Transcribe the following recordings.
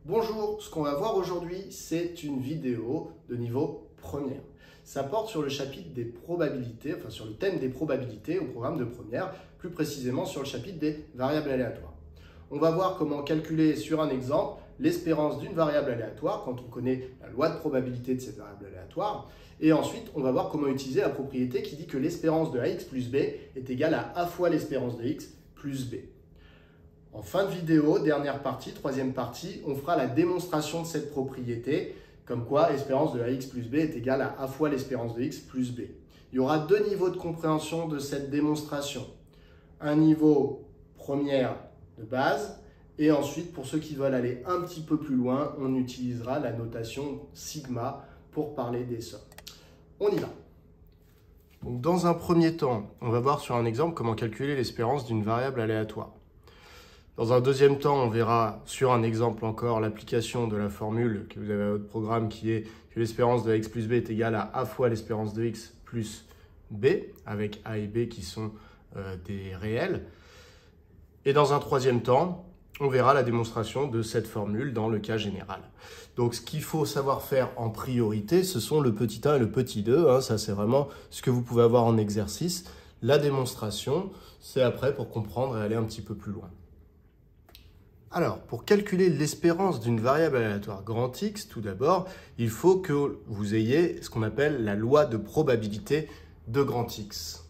Bonjour, ce qu'on va voir aujourd'hui, c'est une vidéo de niveau première. Ça porte sur le chapitre des probabilités, enfin sur le thème des probabilités au programme de première, plus précisément sur le chapitre des variables aléatoires. On va voir comment calculer sur un exemple l'espérance d'une variable aléatoire quand on connaît la loi de probabilité de cette variable aléatoire. Et ensuite, on va voir comment utiliser la propriété qui dit que l'espérance de ax plus b est égale à a fois l'espérance de x plus b. En fin de vidéo, dernière partie, troisième partie, on fera la démonstration de cette propriété, comme quoi l'espérance de ax plus b est égale à a fois l'espérance de x plus b. Il y aura deux niveaux de compréhension de cette démonstration. Un niveau première de base, et ensuite, pour ceux qui veulent aller un petit peu plus loin, on utilisera la notation sigma pour parler des sommes. On y va. Donc, dans un premier temps, on va voir sur un exemple comment calculer l'espérance d'une variable aléatoire. Dans un deuxième temps, on verra sur un exemple encore l'application de la formule que vous avez à votre programme qui est que l'espérance de x plus b est égale à fois l'espérance de x plus b, avec a et b qui sont des réels. Et dans un troisième temps, on verra la démonstration de cette formule dans le cas général. Donc ce qu'il faut savoir faire en priorité, ce sont le petit 1 et le petit 2. Ça, c'est vraiment ce que vous pouvez avoir en exercice. La démonstration, c'est après pour comprendre et aller un petit peu plus loin. Alors, pour calculer l'espérance d'une variable aléatoire grand X, tout d'abord, il faut que vous ayez ce qu'on appelle la loi de probabilité de grand X.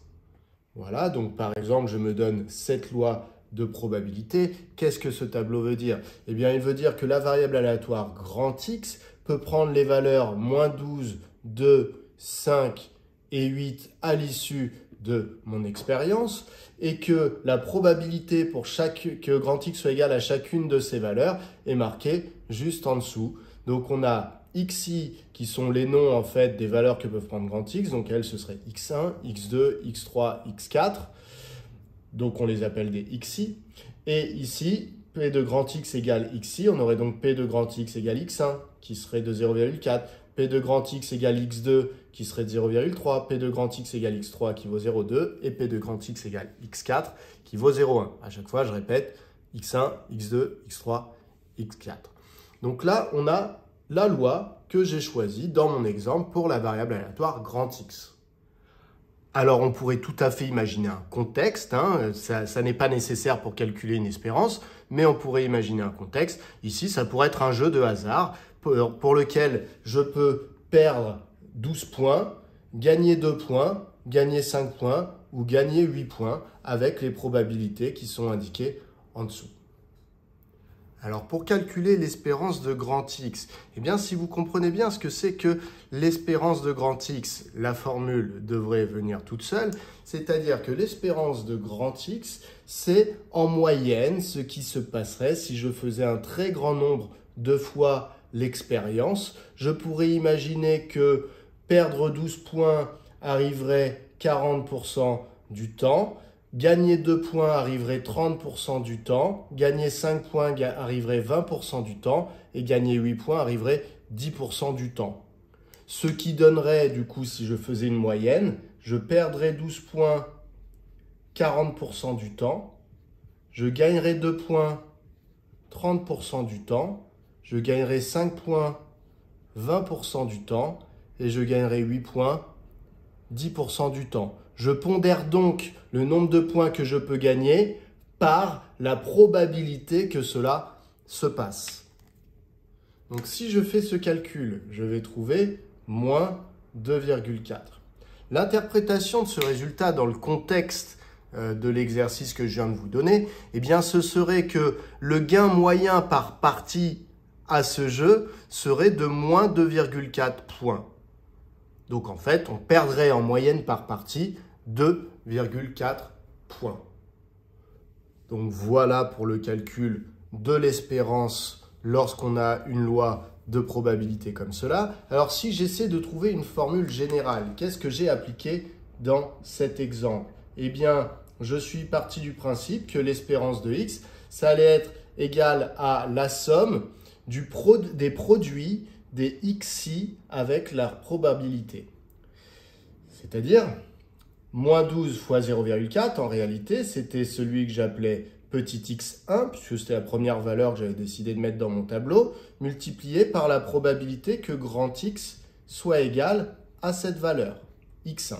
Voilà, donc par exemple, je me donne cette loi de probabilité. Qu'est-ce que ce tableau veut dire? Eh bien, il veut dire que la variable aléatoire grand X peut prendre les valeurs moins 12, 2, 5 et 8 à l'issue de mon expérience et que la probabilité pour que grand X soit égal à chacune de ces valeurs est marquée juste en dessous. Donc on a xi qui sont les noms en fait des valeurs que peuvent prendre grand X, donc elles ce serait x1, x2, x3, x4. Donc on les appelle des xi. Et ici, p de grand X égale xi, on aurait donc p de grand X égale x1 qui serait de 0,4. P de grand X égale x2 qui serait de 0,3, P de grand X égale x3 qui vaut 0,2 et P de grand X égale x4 qui vaut 0,1. À chaque fois, je répète, x1, x2, x3, x4. Donc là, on a la loi que j'ai choisie dans mon exemple pour la variable aléatoire grand X. Alors, on pourrait tout à fait imaginer un contexte, ça n'est pas nécessaire pour calculer une espérance, mais on pourrait imaginer un contexte. Ici, ça pourrait être un jeu de hasard pour lequel je peux perdre 12 points, gagner 2 points, gagner 5 points ou gagner 8 points avec les probabilités qui sont indiquées en dessous. Alors, pour calculer l'espérance de grand X, eh bien, si vous comprenez bien ce que c'est que l'espérance de grand X, la formule devrait venir toute seule, c'est-à-dire que l'espérance de grand X, c'est en moyenne ce qui se passerait si je faisais un très grand nombre de fois l'expérience. Je pourrais imaginer que perdre 12 points arriverait 40% du temps, gagner 2 points arriverait 30% du temps, gagner 5 points arriverait 20% du temps et gagner 8 points arriverait 10% du temps. Ce qui donnerait, du coup, si je faisais une moyenne, je perdrais 12 points 40% du temps, je gagnerais 2 points 30% du temps, je gagnerai 5 points 20% du temps et je gagnerai 8 points 10% du temps. Je pondère donc le nombre de points que je peux gagner par la probabilité que cela se passe. Donc si je fais ce calcul, je vais trouver moins 2,4. L'interprétation de ce résultat dans le contexte de l'exercice que je viens de vous donner, eh bien ce serait que le gain moyen par partie à ce jeu serait de moins 2,4 points. Donc en fait, on perdrait en moyenne par partie 2,4 points. Donc voilà pour le calcul de l'espérance lorsqu'on a une loi de probabilité comme cela. Alors si j'essaie de trouver une formule générale, qu'est-ce que j'ai appliqué dans cet exemple? Eh bien, je suis parti du principe que l'espérance de x, ça allait être égal à la somme des produits des xi avec leur probabilité. C'est-à-dire, moins 12 fois 0,4, en réalité, c'était celui que j'appelais petit x1, puisque c'était la première valeur que j'avais décidé de mettre dans mon tableau, multiplié par la probabilité que grand X soit égal à cette valeur, x1.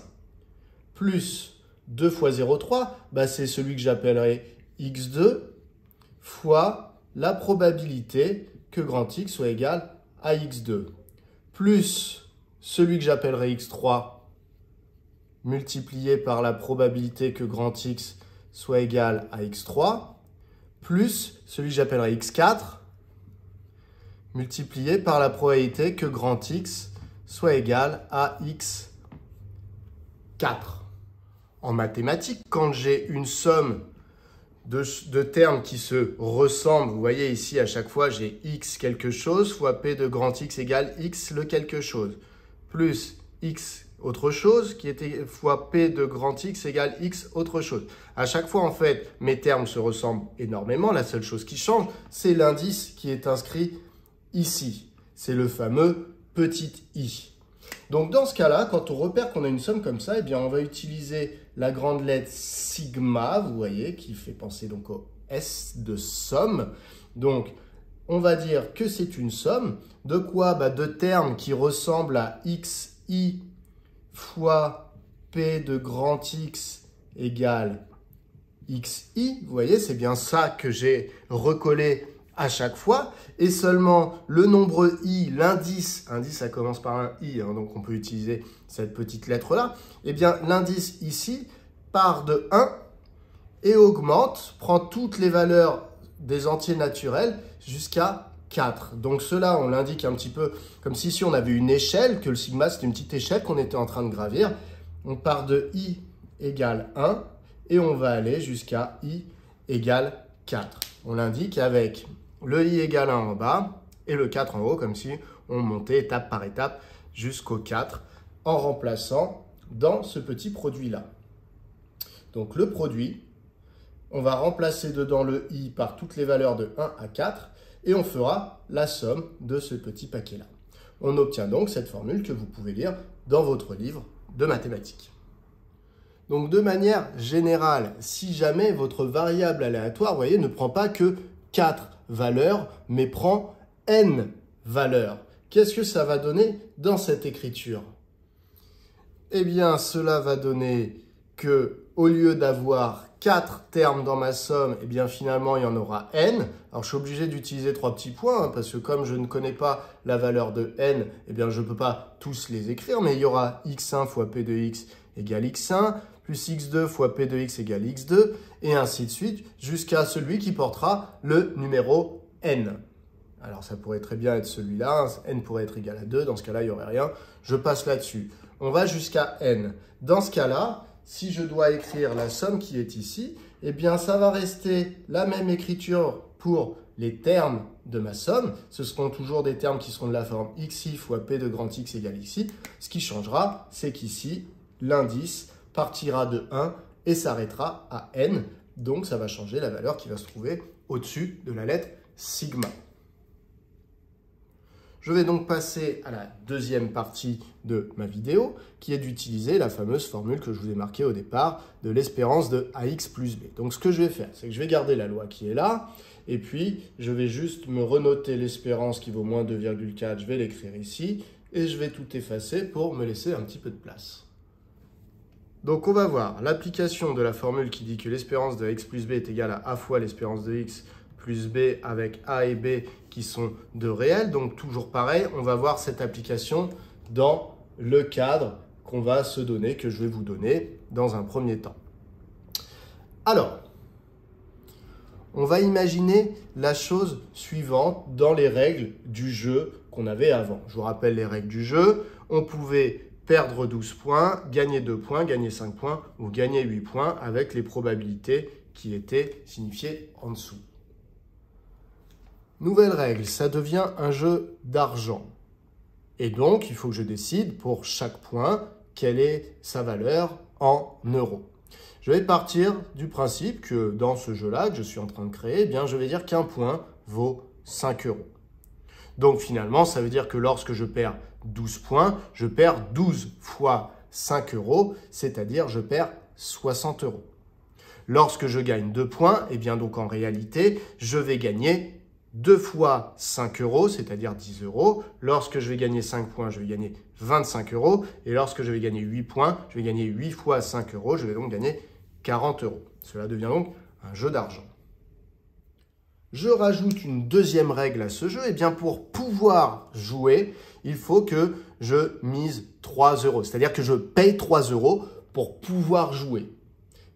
Plus 2 fois 0,3, bah c'est celui que j'appellerai x2, fois la probabilité que grand X soit égal à x2. Plus celui que j'appellerai x3, multiplié par la probabilité que grand X soit égal à x3, plus celui que j'appellerai x4, multiplié par la probabilité que grand X soit égal à x4. En mathématiques, quand j'ai une somme de termes qui se ressemblent, vous voyez ici à chaque fois j'ai x quelque chose fois p de grand X égale x le quelque chose, plus x autre chose qui était fois p de grand X égale x autre chose. À chaque fois, en fait, mes termes se ressemblent énormément. La seule chose qui change, c'est l'indice qui est inscrit ici. C'est le fameux petit i. Donc, dans ce cas-là, quand on repère qu'on a une somme comme ça, eh bien, on va utiliser la grande lettre sigma, vous voyez, qui fait penser donc au S de somme. Donc, on va dire que c'est une somme. De quoi? De termes qui ressemblent à xi fois p de grand X égale xi. Vous voyez, c'est bien ça que j'ai recollé à chaque fois. Et seulement le nombre i, l'indice, ça commence par un i, donc on peut utiliser cette petite lettre-là. Eh bien, l'indice ici part de 1 et augmente, prend toutes les valeurs des entiers naturels jusqu'à 4. Donc cela, on l'indique un petit peu comme si ici on avait une échelle, que le sigma c'était une petite échelle qu'on était en train de gravir. On part de i égale 1 et on va aller jusqu'à i égale 4. On l'indique avec le i égale 1 en bas et le 4 en haut, comme si on montait étape par étape jusqu'au 4 en remplaçant dans ce petit produit-là. Donc le produit, on va remplacer dedans le i par toutes les valeurs de 1 à 4 et on fera la somme de ce petit paquet-là. On obtient donc cette formule que vous pouvez lire dans votre livre de mathématiques. Donc de manière générale, si jamais votre variable aléatoire, vous voyez, ne prend pas que 4 valeurs, mais prend n valeurs, qu'est-ce que ça va donner dans cette écriture? Eh bien, cela va donner que au lieu d'avoir 4 termes dans ma somme, eh bien finalement il y en aura n. Alors je suis obligé d'utiliser 3 petits points, parce que comme je ne connais pas la valeur de n, eh bien je ne peux pas tous les écrire, mais il y aura x1 fois p de x égale x1, plus x2 fois p de x égale x2, et ainsi de suite, jusqu'à celui qui portera le numéro n. Alors ça pourrait très bien être celui-là, n pourrait être égal à 2, dans ce cas-là il n'y aurait rien, je passe là-dessus. On va jusqu'à n. Dans ce cas-là, si je dois écrire la somme qui est ici, eh bien ça va rester la même écriture pour les termes de ma somme. Ce seront toujours des termes qui seront de la forme xi fois p de grand X égale xi. Ce qui changera, c'est qu'ici, l'indice partira de 1 et s'arrêtera à n. Donc ça va changer la valeur qui va se trouver au-dessus de la lettre sigma. Je vais donc passer à la deuxième partie de ma vidéo, qui est d'utiliser la fameuse formule que je vous ai marquée au départ de l'espérance de ax plus b. Donc ce que je vais faire, c'est que je vais garder la loi qui est là, et puis je vais juste me renoter l'espérance qui vaut moins 2,4, je vais l'écrire ici, et je vais tout effacer pour me laisser un petit peu de place. Donc on va voir l'application de la formule qui dit que l'espérance de x plus b est égale à a fois l'espérance de x plus b avec a et b qui sont de réels. Donc toujours pareil, on va voir cette application dans le cadre qu'on va se donner, que je vais vous donner dans un premier temps. Alors, on va imaginer la chose suivante dans les règles du jeu qu'on avait avant. Je vous rappelle les règles du jeu. On pouvait perdre 12 points, gagner 2 points, gagner 5 points ou gagner 8 points avec les probabilités qui étaient signifiées en dessous. Nouvelle règle, ça devient un jeu d'argent. Et donc, il faut que je décide pour chaque point quelle est sa valeur en euros. Je vais partir du principe que dans ce jeu-là que je suis en train de créer, eh bien, je vais dire qu'un point vaut 5 euros. Donc finalement, ça veut dire que lorsque je perds 12 points, je perds 12 fois 5 euros, c'est-à-dire je perds 60 euros. Lorsque je gagne 2 points, eh bien donc en réalité, je vais gagner 2 fois 5 euros, c'est-à-dire 10 euros. Lorsque je vais gagner 5 points, je vais gagner 25 euros. Et lorsque je vais gagner 8 points, je vais gagner 8 fois 5 euros. Je vais donc gagner 40 euros. Cela devient donc un jeu d'argent. Je rajoute une deuxième règle à ce jeu. Et bien pour pouvoir jouer, il faut que je mise 3 euros. C'est-à-dire que je paye 3 euros pour pouvoir jouer.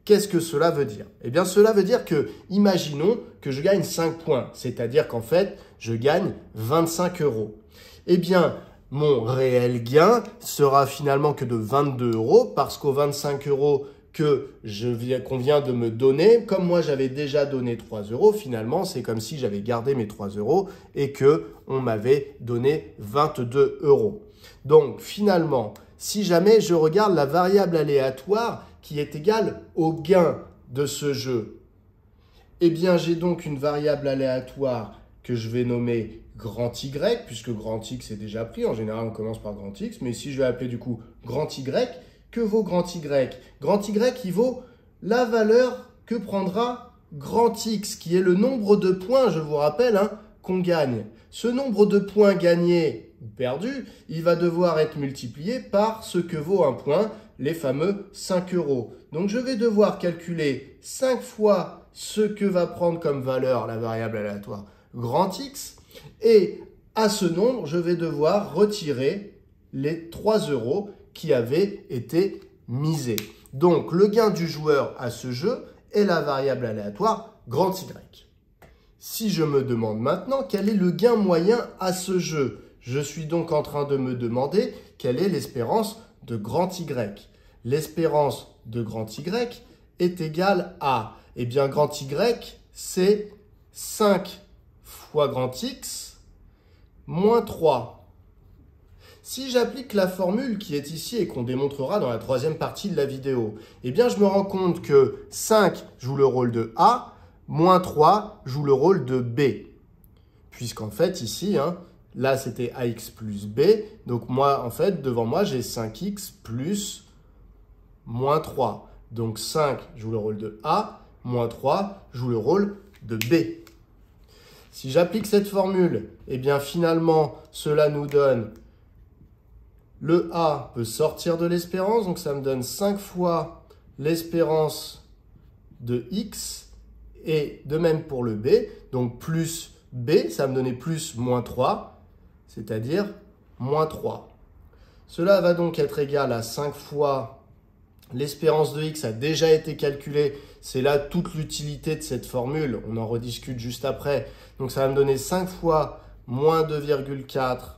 Qu'est-ce que cela veut dire? Eh bien, cela veut dire que, imaginons que je gagne 5 points, c'est-à-dire qu'en fait, je gagne 25 euros. Eh bien, mon réel gain sera finalement que de 22 euros parce qu'aux 25 euros qu'on vient de me donner, comme moi j'avais déjà donné 3 euros, finalement, c'est comme si j'avais gardé mes 3 euros et qu'on m'avait donné 22 euros. Donc, finalement, si jamais je regarde la variable aléatoire qui est égale au gain de ce jeu, eh bien, j'ai donc une variable aléatoire que je vais nommer grand Y, puisque grand X est déjà pris. En général, on commence par grand X, mais si je vais appeler du coup grand Y, que vaut grand Y? Grand Y, il vaut la valeur que prendra grand X, qui est le nombre de points, je vous rappelle, qu'on gagne. Ce nombre de points gagnés ou perdus, il va devoir être multiplié par ce que vaut un point, les fameux 5 euros. Donc, je vais devoir calculer 5 fois ce que va prendre comme valeur la variable aléatoire grand X. Et à ce nombre, je vais devoir retirer les 3 euros qui avaient été misés. Donc, le gain du joueur à ce jeu est la variable aléatoire grand Y. Si je me demande maintenant quel est le gain moyen à ce jeu, je suis donc en train de me demander quelle est l'espérance de grand Y. L'espérance de grand Y est égale à, eh bien, grand Y, c'est 5 fois grand X moins 3. Si j'applique la formule qui est ici et qu'on démontrera dans la troisième partie de la vidéo, eh bien, je me rends compte que 5 joue le rôle de A, moins 3 joue le rôle de B. Puisqu'en fait, ici, là, c'était AX plus B. Donc, moi, en fait, devant moi, j'ai 5X plus moins 3. Donc, 5 joue le rôle de A, moins 3 joue le rôle de B. Si j'applique cette formule, eh bien, finalement, cela nous donne le A peut sortir de l'espérance. Donc, ça me donne 5 fois l'espérance de X. Et de même pour le B. Donc, plus B, ça va me donner plus moins 3, c'est-à-dire moins 3. Cela va donc être égal à 5 fois l'espérance de X a déjà été calculée. C'est là toute l'utilité de cette formule. On en rediscute juste après. Donc, ça va me donner 5 fois moins 2,4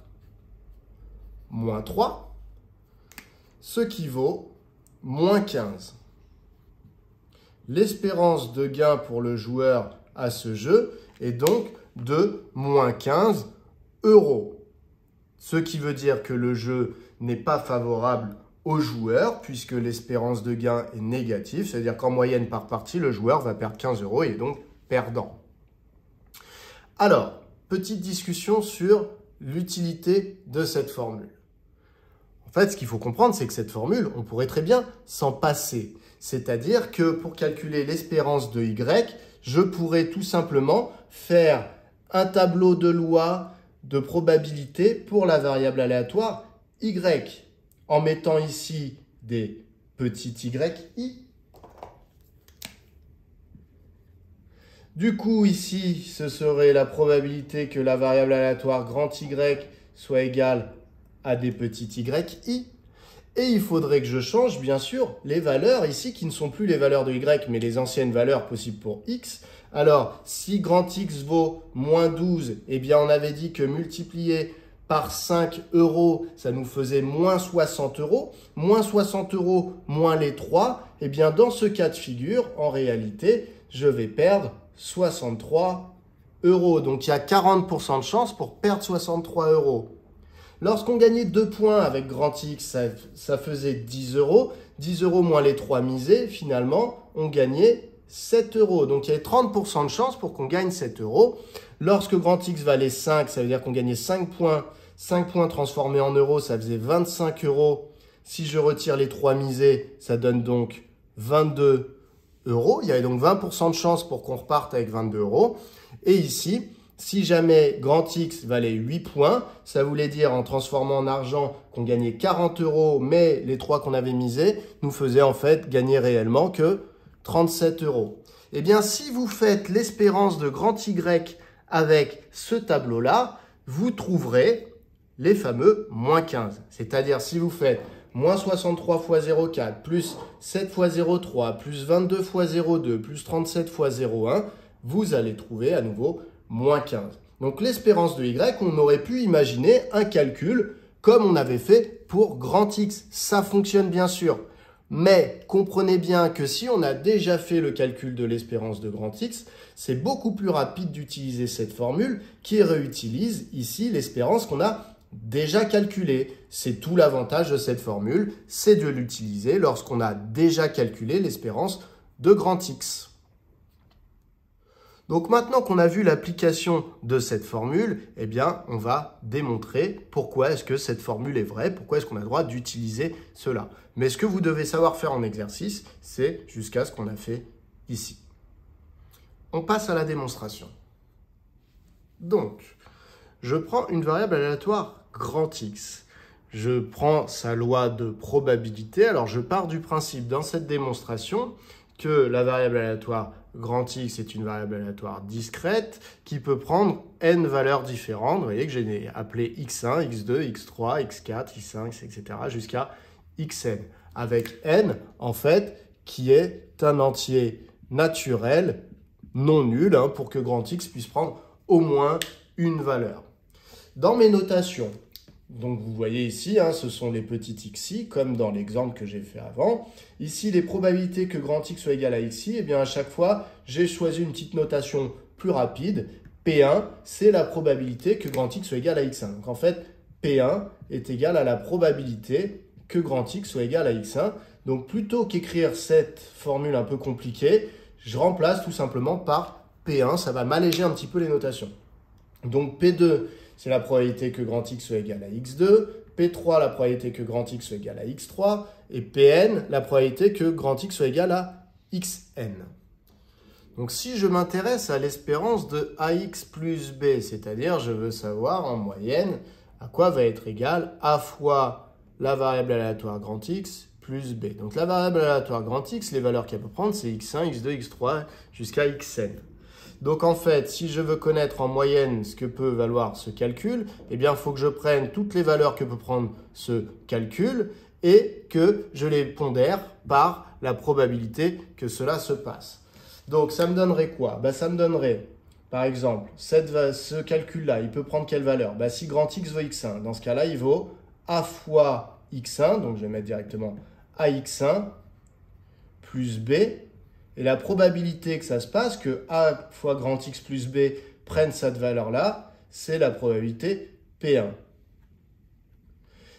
moins 3, ce qui vaut moins 15. L'espérance de gain pour le joueur à ce jeu est donc de moins 15 euros. Ce qui veut dire que le jeu n'est pas favorable au joueur puisque l'espérance de gain est négative. C'est-à-dire qu'en moyenne par partie, le joueur va perdre 15 euros et est donc perdant. Alors, petite discussion sur l'utilité de cette formule. En fait, ce qu'il faut comprendre, c'est que cette formule, on pourrait très bien s'en passer. C'est-à-dire que pour calculer l'espérance de Y, je pourrais tout simplement faire un tableau de loi de probabilité pour la variable aléatoire Y, en mettant ici des petits yi. Du coup, ici, ce serait la probabilité que la variable aléatoire grand Y soit égale à des petits yi. Et il faudrait que je change, bien sûr, les valeurs ici, qui ne sont plus les valeurs de Y, mais les anciennes valeurs possibles pour X. Alors, si grand X vaut moins 12, eh bien, on avait dit que multiplié par 5 euros, ça nous faisait moins 60 euros. Moins 60 euros moins les 3, eh bien, dans ce cas de figure, en réalité, je vais perdre 63 euros. Donc, il y a 40% de chance pour perdre 63 euros. Lorsqu'on gagnait 2 points avec grand X, ça faisait 10 euros. 10 euros moins les 3 misés, finalement, on gagnait 7 euros. Donc, il y avait 30% de chance pour qu'on gagne 7 euros. Lorsque grand X valait 5, ça veut dire qu'on gagnait 5 points. 5 points transformés en euros, ça faisait 25 euros. Si je retire les 3 misés, ça donne donc 22 euros. Il y avait donc 20% de chance pour qu'on reparte avec 22 euros. Et ici, si jamais grand X valait 8 points, ça voulait dire en transformant en argent qu'on gagnait 40 euros, mais les 3 qu'on avait misés nous faisaient en fait gagner réellement que 37 euros. Eh bien, si vous faites l'espérance de grand Y avec ce tableau-là, vous trouverez les fameux moins 15. C'est-à-dire si vous faites moins 63 fois 0,4, plus 7 fois 0,3, plus 22 fois 0,2, plus 37 fois 0,1, vous allez trouver à nouveau moins 15. Donc l'espérance de Y, on aurait pu imaginer un calcul comme on avait fait pour grand X. Ça fonctionne bien sûr. Mais comprenez bien que si on a déjà fait le calcul de l'espérance de grand X, c'est beaucoup plus rapide d'utiliser cette formule qui réutilise ici l'espérance qu'on a déjà calculée. C'est tout l'avantage de cette formule, c'est de l'utiliser lorsqu'on a déjà calculé l'espérance de grand X. Donc maintenant qu'on a vu l'application de cette formule, eh bien, on va démontrer pourquoi est-ce que cette formule est vraie, pourquoi est-ce qu'on a le droit d'utiliser cela. Mais ce que vous devez savoir faire en exercice, c'est jusqu'à ce qu'on a fait ici. On passe à la démonstration. Donc, je prends une variable aléatoire grand X. Je prends sa loi de probabilité. Alors, je pars du principe dans cette démonstration que la variable aléatoire grand X est une variable aléatoire discrète qui peut prendre n valeurs différentes. Vous voyez que j'ai appelé x1, x2, x3, x4, x5, etc. jusqu'à xn. Avec n, en fait, qui est un entier naturel non nul pour que grand X puisse prendre au moins une valeur. Dans mes notations, donc vous voyez ici, ce sont les petits xi, comme dans l'exemple que j'ai fait avant. Ici, les probabilités que grand X soit égal à xi, eh bien à chaque fois, j'ai choisi une petite notation plus rapide. P1, c'est la probabilité que grand X soit égal à x1. Donc en fait, P1 est égal à la probabilité que grand X soit égal à x1. Donc plutôt qu'écrire cette formule un peu compliquée, je remplace tout simplement par P1. Ça va m'alléger un petit peu les notations. Donc P2, c'est la probabilité que grand X soit égal à x2, P3, la probabilité que grand X soit égal à x3, et Pn, la probabilité que grand X soit égal à xn. Donc si je m'intéresse à l'espérance de ax plus b, c'est-à-dire je veux savoir en moyenne à quoi va être égal a fois la variable aléatoire grand X plus b. Donc la variable aléatoire grand X, les valeurs qu'elle peut prendre, c'est x1, x2, x3 jusqu'à xn. Donc en fait, si je veux connaître en moyenne ce que peut valoir ce calcul, eh bien il faut que je prenne toutes les valeurs que peut prendre ce calcul et que je les pondère par la probabilité que cela se passe. Donc ça me donnerait quoi? Ça me donnerait, par exemple, ce calcul-là, il peut prendre quelle valeur? Si grand X vaut x1, dans ce cas-là, il vaut a fois x1, donc je vais mettre directement ax1 plus b. Et la probabilité que ça se passe, que a fois grand X plus b prenne cette valeur-là, c'est la probabilité P1.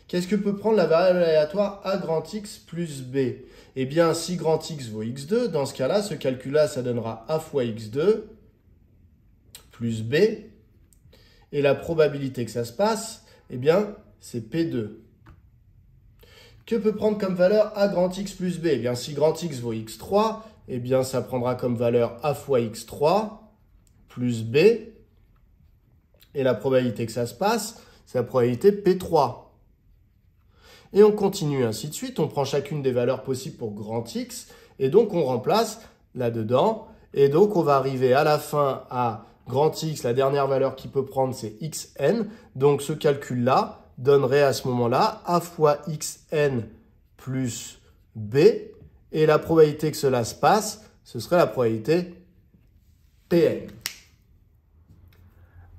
Qu'est-ce que peut prendre la variable aléatoire a grand X plus b? Eh bien, si grand X vaut x2, dans ce cas-là, ce calcul-là, ça donnera a fois x2 plus b. Et la probabilité que ça se passe, eh bien, c'est P2. Que peut prendre comme valeur a grand X plus b? Eh bien, si grand X vaut x3, eh bien, ça prendra comme valeur a fois x3 plus b. Et la probabilité que ça se passe, c'est la probabilité P3. Et on continue ainsi de suite. On prend chacune des valeurs possibles pour grand X. Et donc, on remplace là-dedans. Et donc, on va arriver à la fin à grand X. La dernière valeur qu'il peut prendre, c'est xn. Donc, ce calcul-là donnerait à ce moment-là a fois xn plus b. Et la probabilité que cela se passe, ce serait la probabilité Pn.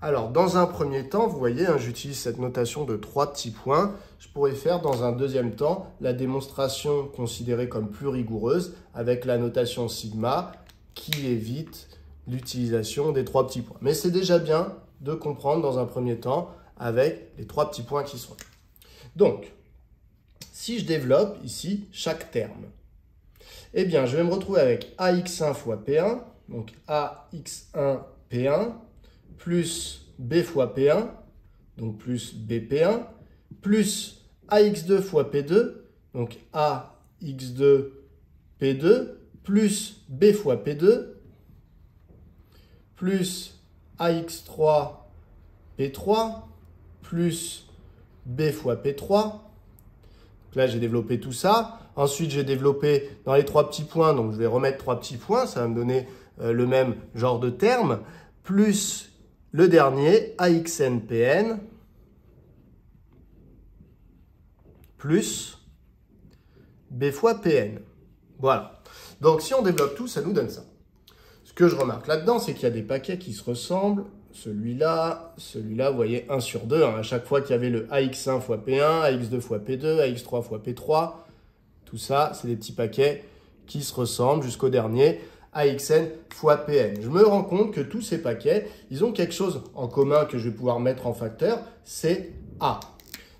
Alors, dans un premier temps, vous voyez, j'utilise cette notation de 3 petits points. Je pourrais faire dans un deuxième temps la démonstration considérée comme plus rigoureuse avec la notation sigma qui évite l'utilisation des 3 petits points. Mais c'est déjà bien de comprendre dans un premier temps avec les 3 petits points qui sont là. Donc, si je développe ici chaque terme, eh bien, je vais me retrouver avec ax1 fois P1, donc ax1 P1, plus b fois P1, donc plus bP1, plus ax2 fois P2, donc ax2 P2, plus B fois P2, plus AX3 P3, plus B fois P3. Donc là, j'ai développé tout ça. Ensuite, j'ai développé dans les 3 petits points, donc je vais remettre 3 petits points, ça va me donner le même genre de terme, plus le dernier, AXNPN, plus B fois PN. Voilà. Donc, si on développe tout, ça nous donne ça. Ce que je remarque là-dedans, c'est qu'il y a des paquets qui se ressemblent. Celui-là, vous voyez, 1 sur 2. À chaque fois qu'il y avait le AX1 fois P1, AX2 fois P2, AX3 fois P3, tout ça, c'est des petits paquets qui se ressemblent jusqu'au dernier, AXN fois PN. Je me rends compte que tous ces paquets, ils ont quelque chose en commun que je vais pouvoir mettre en facteur, c'est A.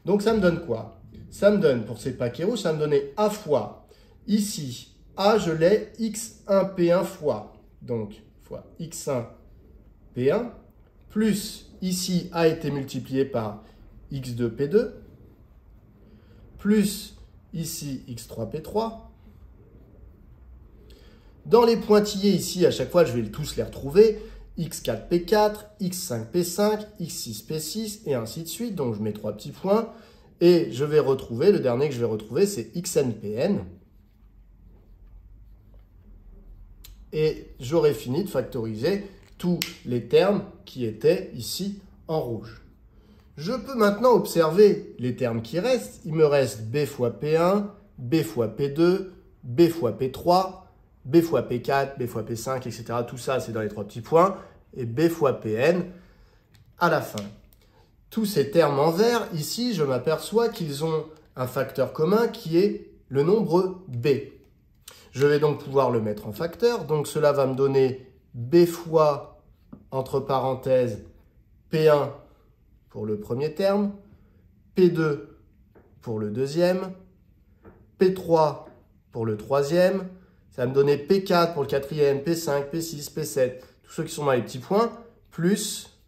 Donc, ça me donne quoi? Ça me donne, pour ces paquets rouges, ça me donnait A fois, ici, A, je l'ai X1 P1 fois, donc, fois X1 P1, plus, ici, A a été multiplié par X2 P2, plus, ici, X3 P3. Dans les pointillés, ici, à chaque fois, je vais tous les retrouver. X4 P4, X5 P5, X6 P6, et ainsi de suite. Donc, je mets 3 petits points. Et je vais retrouver, le dernier que je vais retrouver, c'est XNPN. Et j'aurai fini de factoriser tous les termes qui étaient ici en rouge. Je peux maintenant observer les termes qui restent. Il me reste B fois P1, B fois P2, B fois P3, B fois P4, B fois P5, etc. Tout ça, c'est dans les 3 petits points. Et B fois PN à la fin. Tous ces termes en vert, ici, je m'aperçois qu'ils ont un facteur commun qui est le nombre B. Je vais donc pouvoir le mettre en facteur. Donc, cela va me donner B fois, entre parenthèses, P1 pour le premier terme, P2 pour le deuxième, P3 pour le troisième, ça va me donner P4 pour le quatrième, P5, P6, P7, tous ceux qui sont dans les petits points, plus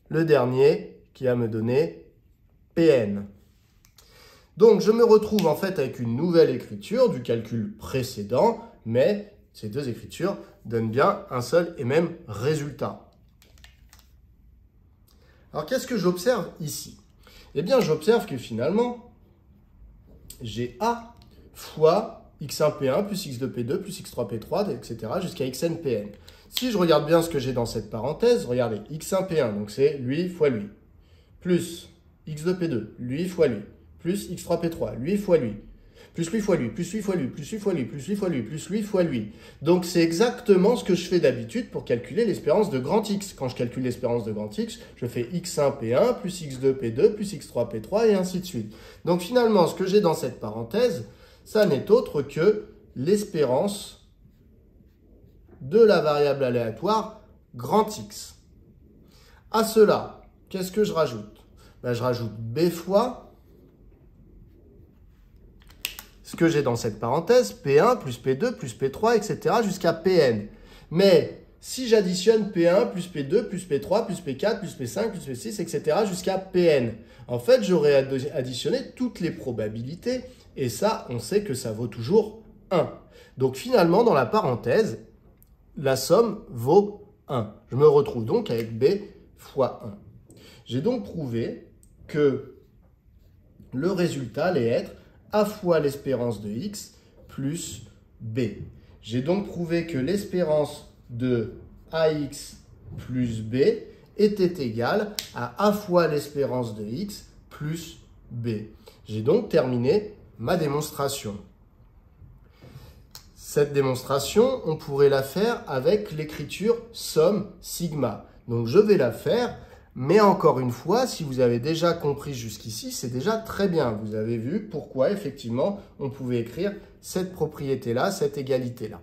le dernier qui va me donner PN. Donc, je me retrouve en fait avec une nouvelle écriture du calcul précédent, mais ces deux écritures donnent bien un seul et même résultat. Alors, qu'est-ce que j'observe ici? Eh bien, j'observe que finalement, j'ai A fois X1P1 plus X2P2 plus X3P3, etc. jusqu'à XNPN. Si je regarde bien ce que j'ai dans cette parenthèse, regardez, X1P1, donc c'est lui fois lui, plus X2P2, lui fois lui, plus X3P3, lui fois lui, plus lui fois lui, plus lui fois lui, plus lui fois lui, plus lui fois lui, plus lui fois lui. Donc c'est exactement ce que je fais d'habitude pour calculer l'espérance de grand X. Quand je calcule l'espérance de grand X, je fais X1P1 plus X2P2 plus X3P3 et ainsi de suite. Donc finalement, ce que j'ai dans cette parenthèse, ça n'est autre que l'espérance de la variable aléatoire grand X. À cela, qu'est-ce que je rajoute? Ben, je rajoute B fois ce que j'ai dans cette parenthèse, P1 plus P2 plus P3, etc. jusqu'à Pn. Mais si j'additionne P1 plus P2 plus P3 plus P4 plus P5 plus P6, etc. jusqu'à Pn, en fait, j'aurais additionné toutes les probabilités et ça, on sait que ça vaut toujours 1. Donc finalement, dans la parenthèse, la somme vaut 1. Je me retrouve donc avec B fois 1. J'ai donc prouvé que le résultat allait être A fois l'espérance de X plus B. J'ai donc prouvé que l'espérance de AX plus B était égale à A fois l'espérance de X plus B. J'ai donc terminé ma démonstration. Cette démonstration, on pourrait la faire avec l'écriture somme sigma. Donc je vais la faire. Mais encore une fois, si vous avez déjà compris jusqu'ici, c'est déjà très bien. Vous avez vu pourquoi, effectivement, on pouvait écrire cette propriété-là, cette égalité-là.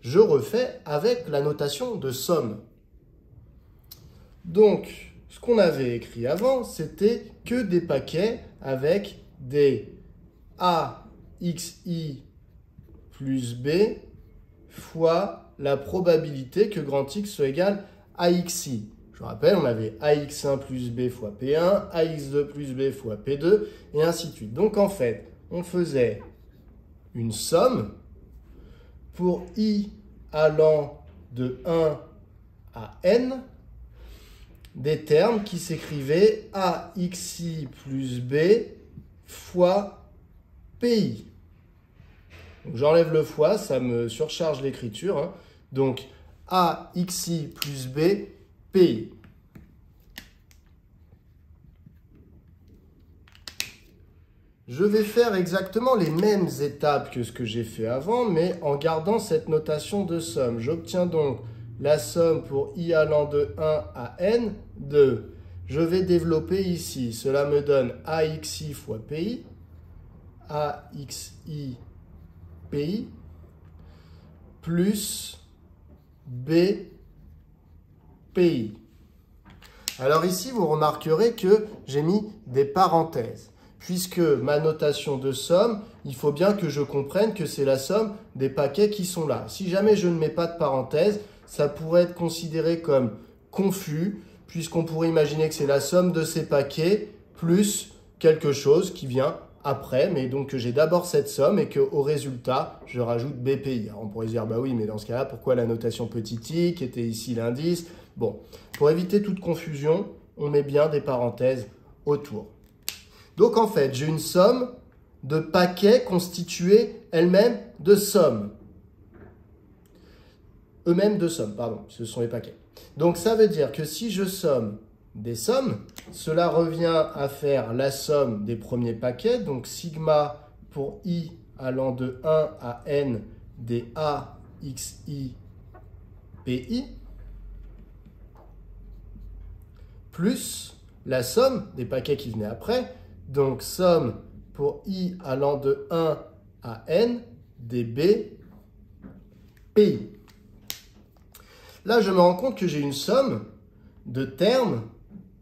Je refais avec la notation de somme. Donc, ce qu'on avait écrit avant, c'était que des paquets avec des AXI plus B fois la probabilité que grand X soit égal à XI. Je rappelle, on avait AX1 plus B fois P1, AX2 plus B fois P2, et ainsi de suite. Donc, en fait, on faisait une somme pour i allant de 1 à n des termes qui s'écrivaient AXI plus B fois PI. J'enlève le fois, ça me surcharge l'écriture. Hein. Donc, AXI plus B, PI. Je vais faire exactement les mêmes étapes que ce que j'ai fait avant, mais en gardant cette notation de somme. J'obtiens donc la somme pour i allant de 1 à n de... Je vais développer ici. Cela me donne AXI fois PI, AXI PI, plus B PI. Alors ici, vous remarquerez que j'ai mis des parenthèses. Puisque ma notation de somme, il faut bien que je comprenne que c'est la somme des paquets qui sont là. Si jamais je ne mets pas de parenthèse, ça pourrait être considéré comme confus, puisqu'on pourrait imaginer que c'est la somme de ces paquets plus quelque chose qui vient après, mais donc que j'ai d'abord cette somme et qu'au résultat, je rajoute BPI. Alors on pourrait se dire, bah oui, mais dans ce cas-là, pourquoi la notation petit i qui était ici l'indice? Bon, pour éviter toute confusion, on met bien des parenthèses autour. Donc en fait, j'ai une somme de paquets constitués elles-mêmes de sommes. Eux-mêmes de sommes, pardon, ce sont les paquets. Donc ça veut dire que si je somme des sommes, cela revient à faire la somme des premiers paquets, donc sigma pour i allant de 1 à n des AXI PI, plus la somme des paquets qui venaient après, donc somme pour i allant de 1 à n des B PI. Là, je me rends compte que j'ai une somme de termes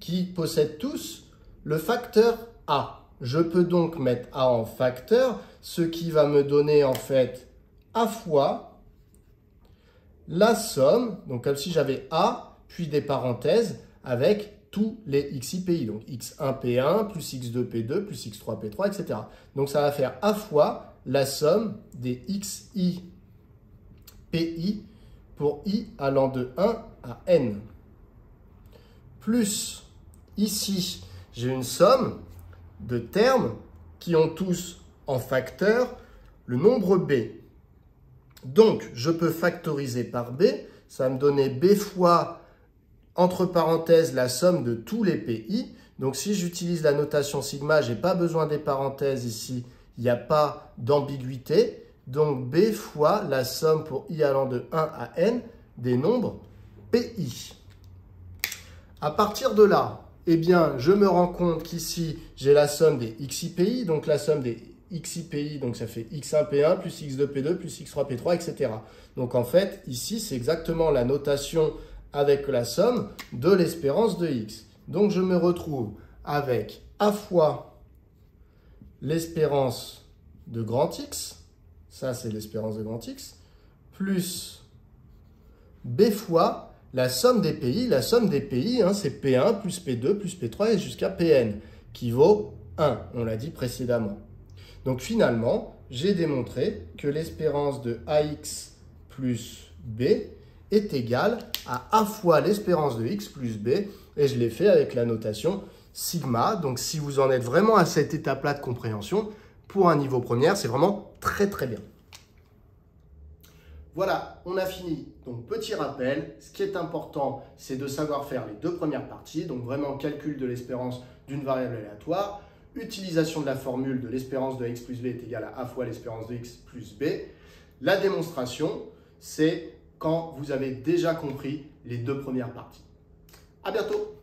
qui possèdent tous le facteur A. Je peux donc mettre A en facteur, ce qui va me donner en fait A fois la somme, donc comme si j'avais A, puis des parenthèses avec tous les XIPI, donc X1P1 plus X2P2 plus X3P3, etc. Donc ça va faire A fois la somme des XIPI pour i allant de 1 à n. Plus, ici, j'ai une somme de termes qui ont tous en facteur le nombre b. Donc, je peux factoriser par b, ça va me donner b fois, entre parenthèses, la somme de tous les pi. Donc, si j'utilise la notation sigma, je n'ai pas besoin des parenthèses ici, il n'y a pas d'ambiguïté. Donc, b fois la somme pour i allant de 1 à n des nombres pi. À partir de là, eh bien, je me rends compte qu'ici, j'ai la somme des XIPI, donc la somme des XIPI, donc ça fait X1P1 plus X2P2 plus X3P3, etc. Donc en fait, ici, c'est exactement la notation avec la somme de l'espérance de X. Donc je me retrouve avec A fois l'espérance de grand X, ça c'est l'espérance de grand X, plus B fois la somme des PI. La somme des PI, hein, c'est P1 plus P2 plus P3 et jusqu'à Pn, qui vaut 1, on l'a dit précédemment. Donc finalement, j'ai démontré que l'espérance de AX plus B est égale à A fois l'espérance de X plus B, et je l'ai fait avec la notation sigma. Donc si vous en êtes vraiment à cette étape-là de compréhension, pour un niveau première, c'est vraiment très très bien. Voilà, on a fini. Donc, petit rappel, ce qui est important, c'est de savoir faire les deux premières parties, donc vraiment calcul de l'espérance d'une variable aléatoire, utilisation de la formule de l'espérance de x plus b est égale à A fois l'espérance de x plus b. La démonstration, c'est quand vous avez déjà compris les deux premières parties. À bientôt!